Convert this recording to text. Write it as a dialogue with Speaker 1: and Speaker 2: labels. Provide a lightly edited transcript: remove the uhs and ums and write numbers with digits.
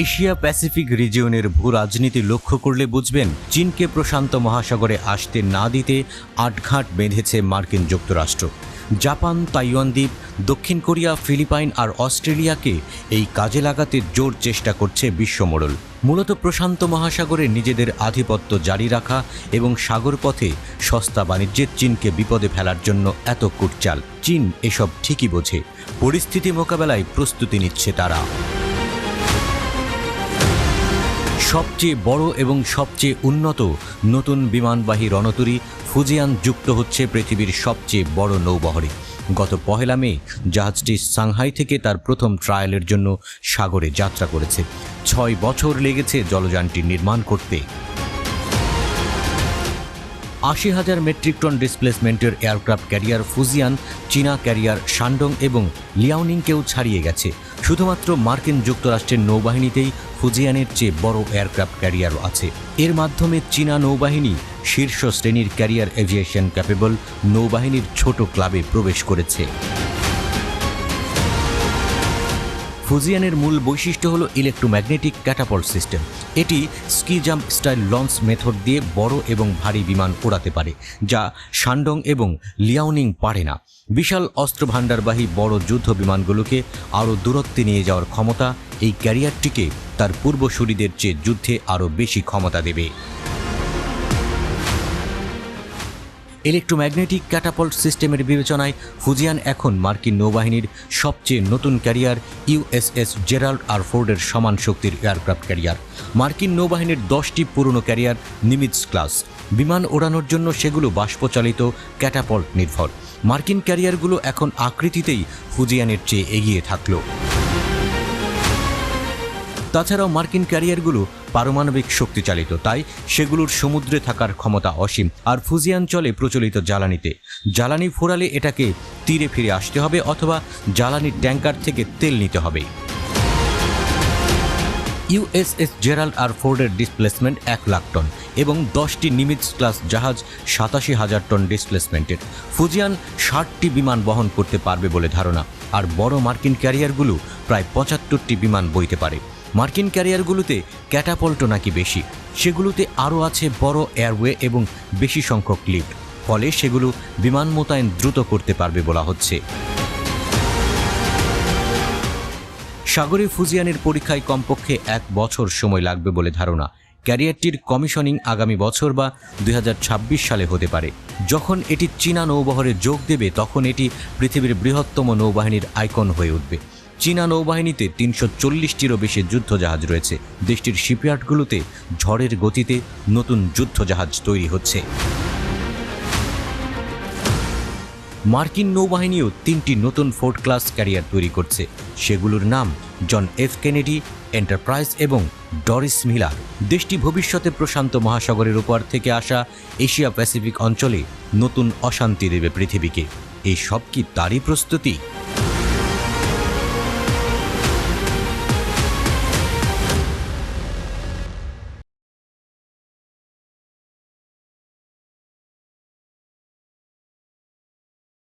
Speaker 1: Asia Pacific রিজিয়নের ভূ রাজনীতি লক্ষ্য করলে বুঝবেন চীনকে প্রশান্ত মহাসাগরে আসতে না দিতে আটঘাট বেঁধেছে মার্কিন যুক্তরাষ্ট্র। জাপান, তাইওয়ান দ্বীপ, দক্ষিণ কোরিয়া, ফিলিপাইন আর অস্ট্রেলিয়াকে এই কাজে লাগাতে জোর চেষ্টা করছে বিশ্বমোড়ল। মূলত প্রশান্ত মহাসাগরে নিজেদের আধিপত্য জারি রাখা এবং সাগরপথে সস্তা বাণিজ্যের চীনকে বিপদে ফেলার জন্য এত কুটচাল। চীন এসব ঠিকই বোঝে, পরিস্থিতি মোকাবেলায় প্রস্তুতি নিচ্ছে তারা। সবচেয়ে বড় এবং সবচেয়ে উন্নত নতুন বিমানবাহী রণতরী ফুজিয়ান যুক্ত হচ্ছে পৃথিবীর সবচেয়ে বড় নৌবহরে। গত 1 মে জাহাজটি সাংহাই থেকে তার প্রথম ট্রায়ালের জন্য সাগরে যাত্রা করেছে। 6 বছর লেগেছে জলযানটি নির্মাণ করতে। 80,000 মেট্রিক টন ডিসপ্লেসমেন্টের এয়ারক্রাফট ক্যারিয়ার ফুজিয়ান চীনা ক্যারিয়ার শানডং এবং লিয়াওনিংকেও ছাড়িয়ে গেছে। শুধুমাত্র মার্কিন যুক্তরাষ্ট্রের নৌবাহিনীতেই ফুজিয়ানের চেয়ে বড় এয়ারক্রাফট ক্যারিয়ারও আছে। এর মাধ্যমে চীনা নৌবাহিনী শীর্ষ শ্রেণীর ক্যারিয়ার এভিয়েশন ক্যাপেবল নৌবাহিনীর ছোট ক্লাবে প্রবেশ করেছে। ফুজিয়ানের মূল বৈশিষ্ট্য হল ইলেকট্রোম্যাগনেটিক ক্যাটাপল্ট সিস্টেম। এটি ski jump style launch method দিয়ে বড় এবং ভারী বিমান ওড়াতে পারে, যা শানডং এবং লিয়াওনিং পারে না। বিশাল অস্ত্রভাণ্ডারবাহী বড় যুদ্ধ বিমানগুলোকে আরও দূরত্বে নিয়ে যাওয়ার ক্ষমতা এই ক্যারিয়ারটিকে তার পূর্বসূরীদের চেয়ে যুদ্ধে আরও বেশি ক্ষমতা দেবে। ইলেকট্রোম্যাগনেটিক ক্যাটাপল্ট সিস্টেমের বিবেচনায় ফুজিয়ান এখন মার্কিন নৌবাহিনীর সবচেয়ে নতুন ক্যারিয়ার ইউএসএস জেরাল্ড আর ফোর্ডের সমান শক্তির এয়ারক্রাফট ক্যারিয়ার। মার্কিন নৌবাহিনীর 10টি পুরনো ক্যারিয়ার নিমিটজ ক্লাস। বিমান ওড়ানোর জন্য সেগুলো বাষ্পচালিত ক্যাটাপল্ট নির্ভর। মার্কিন ক্যারিয়ারগুলো এখন আকৃতিতেই ফুজিয়ানের চেয়ে এগিয়ে থাকল। তাছাড়াও মার্কিন ক্যারিয়ারগুলো পারমাণবিক শক্তি চালিত, তাই সেগুলোর সমুদ্রে থাকার ক্ষমতা অসীম। আর ফুজিয়ান চলে প্রচলিত জ্বালানিতে। জ্বালানি ফোরালে এটাকে তীরে ফিরে আসতে হবে অথবা জ্বালানির ট্যাঙ্কার থেকে তেল নিতে হবে। ইউএসএস জেরাল্ড আর ফোর্ডের ডিসপ্লেসমেন্ট 1 লাখ টন এবং 10টি নিমিটজ ক্লাস জাহাজ 87,000 টন ডিসপ্লেসমেন্টের। ফুজিয়ান 60টি বিমান বহন করতে পারবে বলে ধারণা, আর বড় মার্কিন ক্যারিয়ারগুলো প্রায় 75টি বিমান বইতে পারে। মার্কিন ক্যারিয়ারগুলোতে ক্যাটাপল্টও নাকি বেশি। সেগুলোতে আরও আছে বড় এয়ারওয়ে এবং বেশি সংখ্যক লিফট, ফলে সেগুলো বিমান মোতায়েন দ্রুত করতে পারবে বলা হচ্ছে। সাগরে ফুজিয়ানের পরীক্ষায় কমপক্ষে 1 বছর সময় লাগবে বলে ধারণা। ক্যারিয়ারটির কমিশনিং আগামী বছর বা 2026 সালে হতে পারে। যখন এটি চীনা নৌবহরে যোগ দেবে তখন এটি পৃথিবীর বৃহত্তম নৌবাহিনীর আইকন হয়ে উঠবে। চীনা নৌবাহিনীতে 340টিরও বেশি যুদ্ধজাহাজ রয়েছে। দেশটির শিপইয়ার্ডগুলোতে ঝড়ের গতিতে নতুন যুদ্ধজাহাজ তৈরি হচ্ছে। মার্কিন নৌবাহিনীও 3টি নতুন ফোর্ড ক্লাস ক্যারিয়ার তৈরি করছে। সেগুলোর নাম জন এফ কেনেডি, এন্টারপ্রাইজ এবং ডরিস মিলার। দেশটি ভবিষ্যতে প্রশান্ত মহাসাগরের উপর থেকে আসা এশিয়া প্যাসিফিক অঞ্চলে নতুন অশান্তি দেবে পৃথিবীকে। এই সব কি তারই প্রস্তুতি?